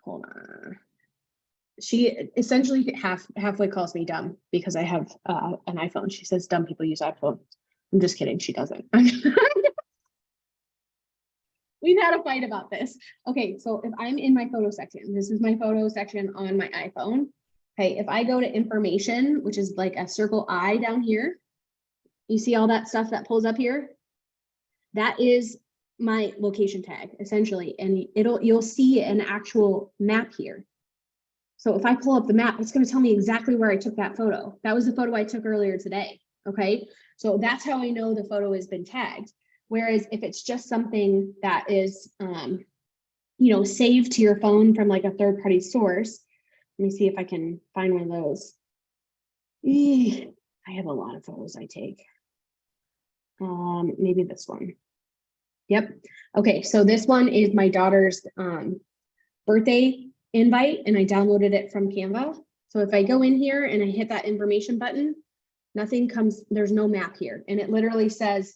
on. She essentially halfway calls me dumb because I have an iPhone. She says dumb people use iPhones. I'm just kidding. She doesn't. We've had a fight about this. Okay, so if I'm in my photo section, this is my photo section on my iPhone. Okay, if I go to information, which is like a circle I down here, you see all that stuff that pulls up here? That is my location tag, essentially, and you'll see an actual map here. So if I pull up the map, it's going to tell me exactly where I took that photo. That was the photo I took earlier today. Okay, so that's how I know the photo has been tagged. Whereas if it's just something that is, saved to your phone from like a third-party source, let me see if I can find one of those. I have a lot of photos I take. Maybe this one. Yep. Okay, so this one is my daughter's birthday invite, and I downloaded it from Canva. So if I go in here and I hit that information button, nothing comes, there's no map here. And it literally says,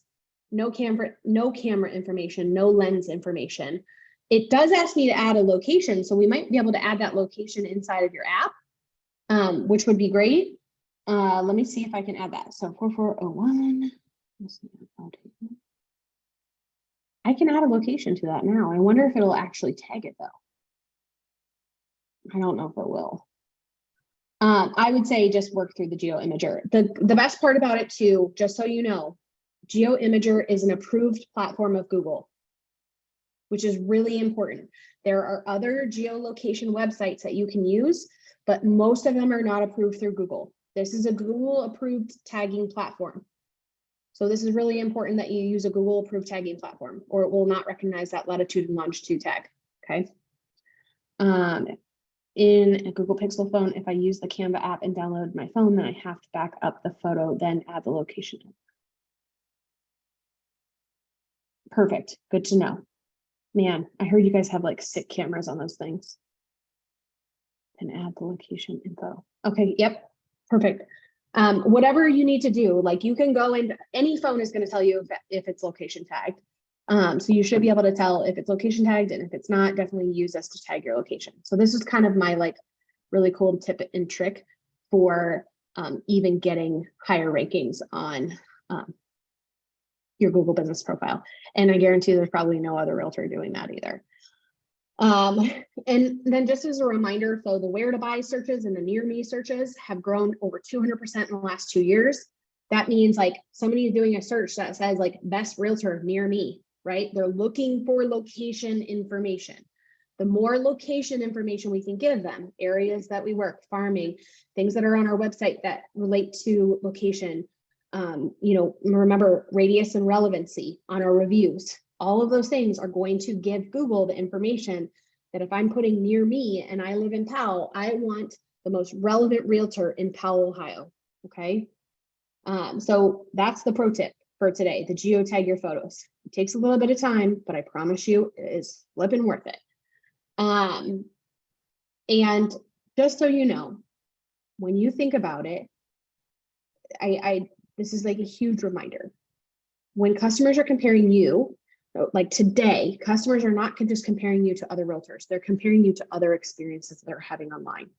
no camera information, no lens information. It does ask me to add a location. So we might be able to add that location inside of your app, which would be great. Let me see if I can add that. So 4401. I can add a location to that now. I wonder if it'll actually tag it though. I don't know if it will. I would say just work through the GeoImager. The best part about it too, just so you know, GeoImager is an approved platform of Google, which is really important. There are other geolocation websites that you can use, but most of them are not approved through Google. This is a Google approved tagging platform. So this is really important that you use a Google approved tagging platform, or it will not recognize that latitude and longitude tag, okay? In a Google Pixel phone, if I use the Canva app and download my phone, then I have to back up the photo, then add the location. Perfect. Good to know. Man, I heard you guys have like 6 cameras on those things. And add the location info. Okay, yep, perfect. Whatever you need to do, like you can go in, any phone is going to tell you if it's location tagged. So you should be able to tell if it's location tagged, and if it's not, definitely use us to tag your location. So this is kind of my like really cool tip and trick for even getting higher rankings on your Google business profile. And I guarantee there's probably no other realtor doing that either. And then just as a reminder, so the where to buy searches and the near me searches have grown over 200% in the last 2 years. That means like somebody is doing a search that says like best realtor near me, right? They're looking for location information. The more location information we can give them, areas that we work, farming, things that are on our website that relate to location, remember radius and relevancy on our reviews. All of those things are going to give Google the information that if I'm putting near me and I live in Powell, I want the most relevant realtor in Powell, Ohio. Okay. So that's the pro tip for today, the geotag your photos. It takes a little bit of time, but I promise you it is flipping worth it. And just so you know, when you think about it, this is like a huge reminder. When customers are comparing you, like today, customers are not just comparing you to other realtors. They're comparing you to other experiences that they're having online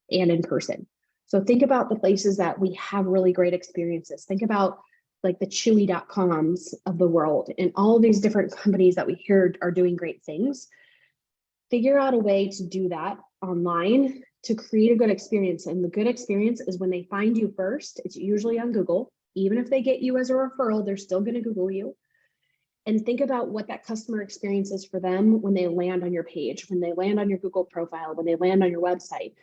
and in person. So think about the places that we have really great experiences. Think about like the chewy.coms of the world and all these different companies that we hear are doing great things. Figure out a way to do that online to create a good experience. And the good experience is when they find you first, it's usually on Google. Even if they get you as a referral, they're still going to Google you. And think about what that customer experience is for them when they land on your page, when they land on your Google profile, when they land on your website.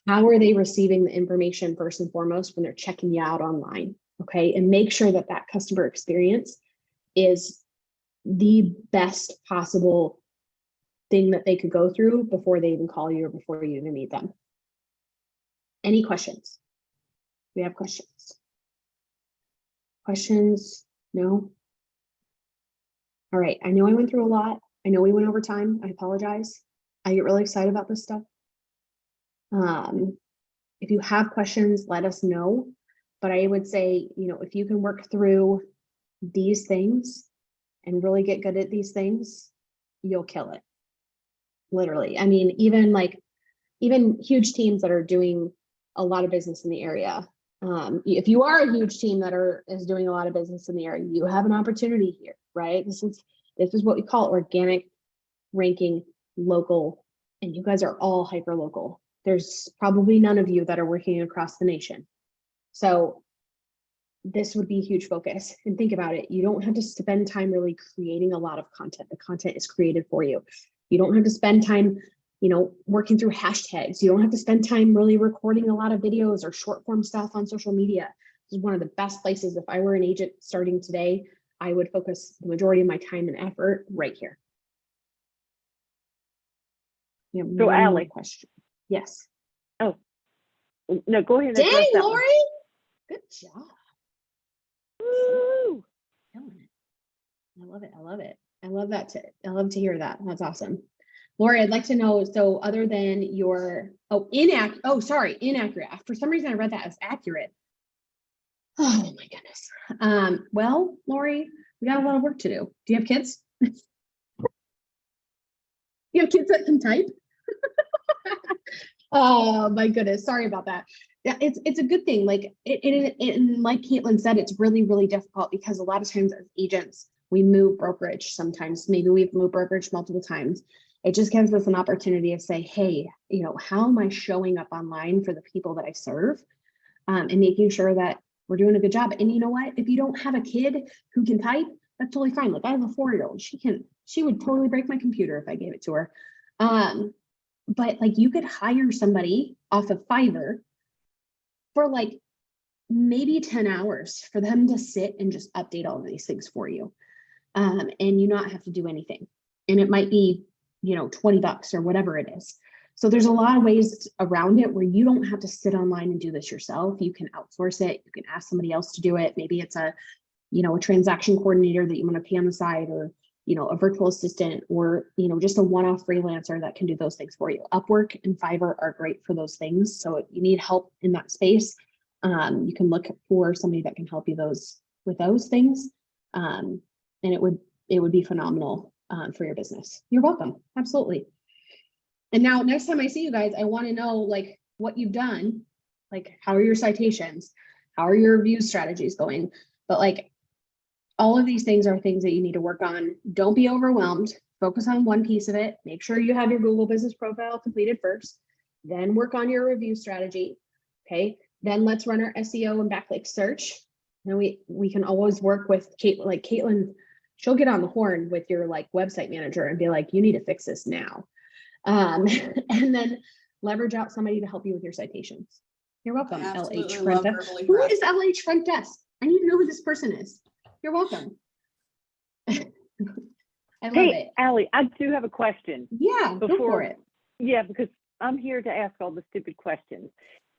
How are they receiving the information first and foremost when they're checking you out online? Okay, and make sure that that customer experience is the best possible thing that they could go through before they even call you or before you even meet them. Any questions? We have questions. Questions? No? All right, I know I went through a lot. I know we went over time. I apologize. I get really excited about this stuff. If you have questions, let us know. But I would say, if you can work through these things and really get good at these things, you'll kill it. Literally. I mean, even huge teams that are doing a lot of business in the area. If you are a huge team that is doing a lot of business in the area, you have an opportunity here, right? This is what we call organic ranking local, and you guys are all hyper local. There's probably none of you that are working across the nation. So this would be a huge focus. And think about it. You don't have to spend time really creating a lot of content. The content is created for you. You don't have to spend time, working through hashtags. You don't have to spend time really recording a lot of videos or short form stuff on social media. This is one of the best places. If I were an agent starting today, I would focus the majority of my time and effort right here. So Allie, question. Yes. Oh, no, go ahead. Dang, Lori. Good job. Woo! I love it. I love it. I love that. I love to hear that. That's awesome. Lori, I'd like to know, so other than your, inaccurate. For some reason I read that as accurate. Oh my goodness. Well, Lori, we got a lot of work to do. Do you have kids? You have kids that can type? Oh my goodness. Sorry about that. Yeah, it's a good thing. Like like Caitlin said, it's really, really difficult because a lot of times as agents, we move brokerage sometimes. Maybe we've moved brokerage multiple times. It just gives us an opportunity to say, hey, how am I showing up online for the people that I serve? And making sure that we're doing a good job. And you know what? If you don't have a kid who can type, that's totally fine. Like I have a 4-year-old. She would totally break my computer if I gave it to her. But like you could hire somebody off of Fiverr for like maybe 10 hours for them to sit and just update all of these things for you. And you not have to do anything. And it might be, $20 or whatever it is. So there's a lot of ways around it where you don't have to sit online and do this yourself. You can outsource it. You can ask somebody else to do it. Maybe it's a transaction coordinator that you want to pay on the side, or a virtual assistant or, just a one-off freelancer that can do those things for you. Upwork and Fiverr are great for those things. So if you need help in that space, you can look for somebody that can help you with those things. And it would be phenomenal for your business. You're welcome. Absolutely. And now next time I see you guys, I want to know like what you've done, like how are your citations? How are your review strategies going? But like all of these things are things that you need to work on. Don't be overwhelmed. Focus on one piece of it. Make sure you have your Google business profile completed first, then work on your review strategy. Okay. Then let's run our SEO and backlink search. And we can always work with Caitlin. She'll get on the horn with your like website manager and be like, you need to fix this now. And then leverage out somebody to help you with your citations. You're welcome, LH Front Desk. Who is LH Front Desk? I need to know who this person is. You're welcome. I love it. Allie, I do have a question. Yeah, go for it. Yeah, because I'm here to ask all the stupid questions.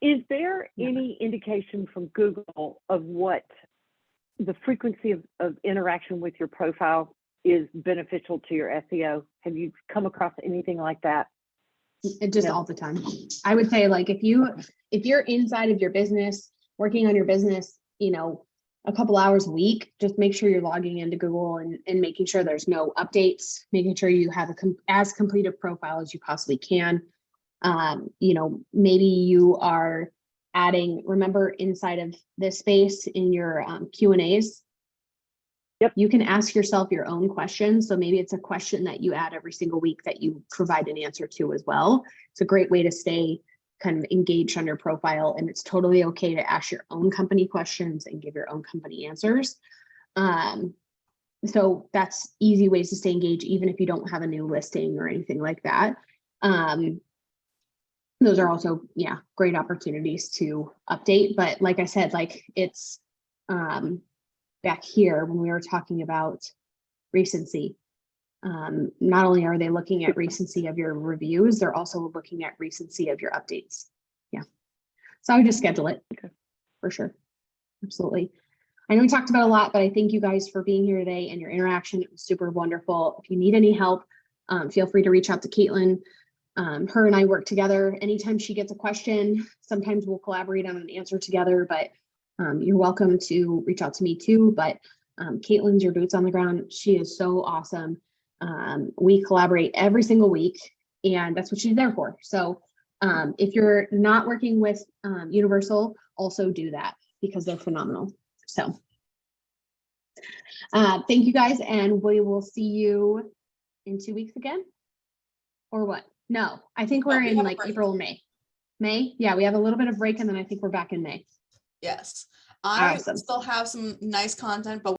Is there any indication from Google of what the frequency of interaction with your profile is beneficial to your SEO? Have you come across anything like that? Just all the time. I would say like if you're inside of your business, working on your business, a couple hours a week, just make sure you're logging into Google and making sure there's no updates, making sure you have as complete a profile as you possibly can. Maybe you are adding, remember inside of this space in your Q&As, yep, you can ask yourself your own questions. So maybe it's a question that you add every single week that you provide an answer to as well. It's a great way to stay kind of engaged on your profile, and it's totally okay to ask your own company questions and give your own company answers. So that's easy ways to stay engaged, even if you don't have a new listing or anything like that. Those are also, great opportunities to update. But like I said, like it's back here when we were talking about recency, not only are they looking at recency of your reviews, they're also looking at recency of your updates. Yeah. So I would just schedule it for sure. Absolutely. I know we talked about a lot, but I thank you guys for being here today and your interaction. It was super wonderful. If you need any help, feel free to reach out to Caitlin. Her and I work together. Anytime she gets a question, sometimes we'll collaborate on an answer together, but you're welcome to reach out to me too. But Caitlin's your boots on the ground. She is so awesome. We collaborate every single week, and that's what she's there for. So if you're not working with Universal, also do that because they're phenomenal. So thank you guys, and we will see you in 2 weeks again, or what? No, I think we're in like April, May. Yeah, we have a little bit of break, and then I think we're back in May. Yes. I still have some nice content, but